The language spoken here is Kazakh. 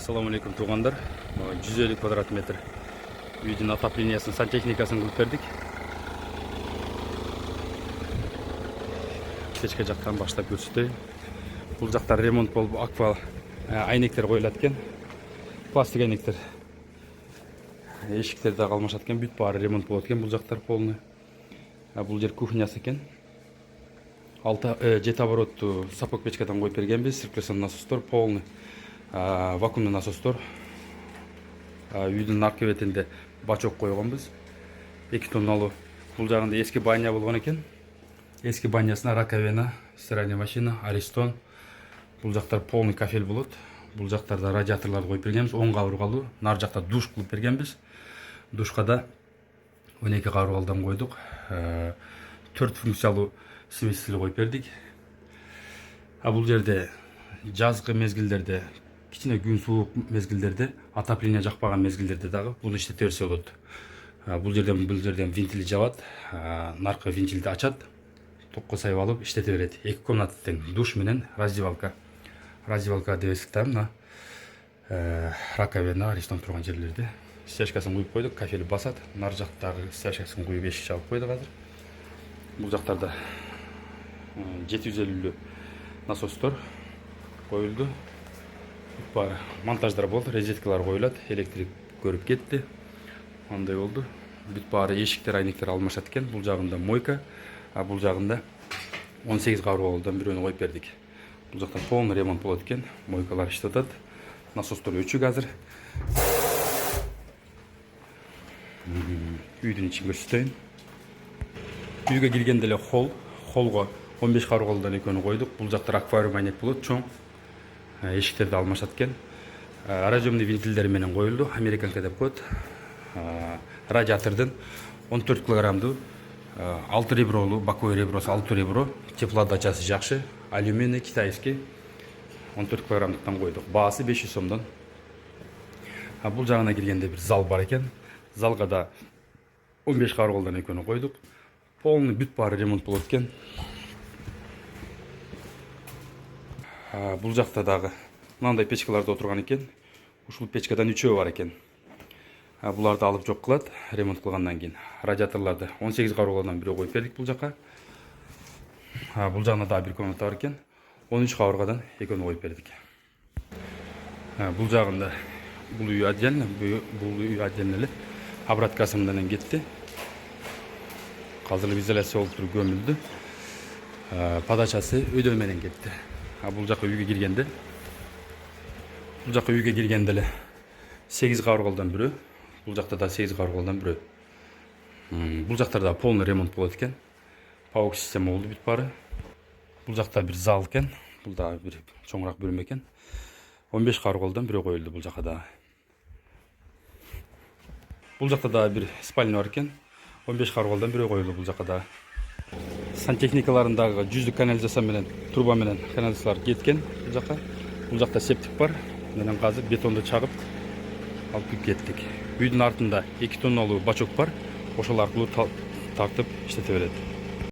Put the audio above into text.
Assalamu alaikum туғандар. 150 квадрат метр үйдің отоплениyaсын, сантехникасын қылып бердік. Печке жақтан баштап көрсетейін. Бұл жақтар ремонт болып аква айнектер қойылады екен. Пластик айнектер. Ешіктер де қалмашат екен. Бүйтіп бары ремонт болады екен. Бұл жақтар полный. Бұл жер кухнясы екен. 7 оборотты сапок печкадан қойып бергенбіз. Циркуляцион насостор полный. Вакуумный насостор. Үйдің нарқы бетінде бачок қойғанбыз. 2 тонналы. Бұл жағында ескі баня болған екен. Ескі банясына раковина, стиральная машина, аристон. Бұл жақтар полный кафель болады. Бұл жақтарда радиаторларды қойып бергенбіз. 10 қабырғалы. Нар жақта душ қылып бергенбіз. Душқа да 12 қабырғалыдан қойдық. 4 функциялы смеситель қойып бердік. Бұл жерде жазғы мезгілдерде, кичине күн суық мезгілдерде, отопление жақпаған мезгілдерде дағы бұны іштете берсе болады. Бұл жерден вентиль жабады, нарқы вентильді ашады, тоққа сайып алып іштете береді. 2 комнатадан душ менен раздевалка. Раздевалка девесікті мына раковина, аристон тұрған жерлерде. Стяжкасын құйып қойдық, кафелі басады. Нар жақтағы стяжкасын құйып ешік жабып қойды қазір. Бұл жақтарда 750 насостор қойылды. Монтаждар болды, розеткалар қойылады, электрик көріп кетті. Ондай болды. Бүт бары ешіктер, айнектер алмашат екен. Бұл жағында мойка, бұл жағында 18 қабырғалыдан біреуін қойып бердік. Бұл жақтан полный ремонт болады екен. Мойкалар іштетады. Насостор өчі қазір. Үйдің ішін көрсетейін. Үйге келгенделе холға 15 қабырғалыдан екені қойдық. Бұл жақтар аквариум айнек болады, чоң. Ешіктерді алмашат екен. Аэразиумный вентильдер менен қойылды. Американка деп қойды. Радиатордың 14 килограммды 6 ребролы, боковой ребросы 6 ребро. Теплоотдачасы жақсы. Алюминий китайский 14 килограммдықтан қойдық. Бағасы 500 сомдан. Бұл жағына келгенде бір зал бар екен. Залға да 15 қабырғалыдан екені қойдық. Полный бүт бары ремонт болады екен. Бұл жақта дағы мынандай печкаларда отырған екен. Ушул печкадан 3-өө бар екен. Бұларды алып жоқ қылады, ремонт қылғаннан кейін. Радиаторларды 18 қабырғалыдан біреу қойып бердік бұл жаққа. Бұл жағына да бір комната бар екен. 13 қабырғадан екені қойып бердік. Бұл жағында бұл үй отдельно, обраткасымен кетті. Қазір изоляция болып тұр, көмілді. Подачасы өйдеуменен кетті. Бұл жаққа үйге келгенделі 8 қабырғалыдан біреу. Бұл жақта да 8 қабырғалыдан біреу. Бұл жақтарда полный ремонт болады екен. Паук система болды бүт бары. Бұл жақта бір зал екен. Бұл да бір чоңырақ бөлме екен. 15 қабырғалыдан біреу қойылды бұл жаққа да. Бұл жақта да бір спальня бар екен. 15 қабырғалыдан біреу қойылды бұл жаққа да. Сантехникаларындағы жүздік канализация менен, труба менен канализациялар кеткен бұл жаққа. Бұл жақта септик бар. Менен қазір бетонды чағып алып кеттік. Үйдің артында 2 тонналы бачок бар. Ошол аркылуу тартып иштете берет.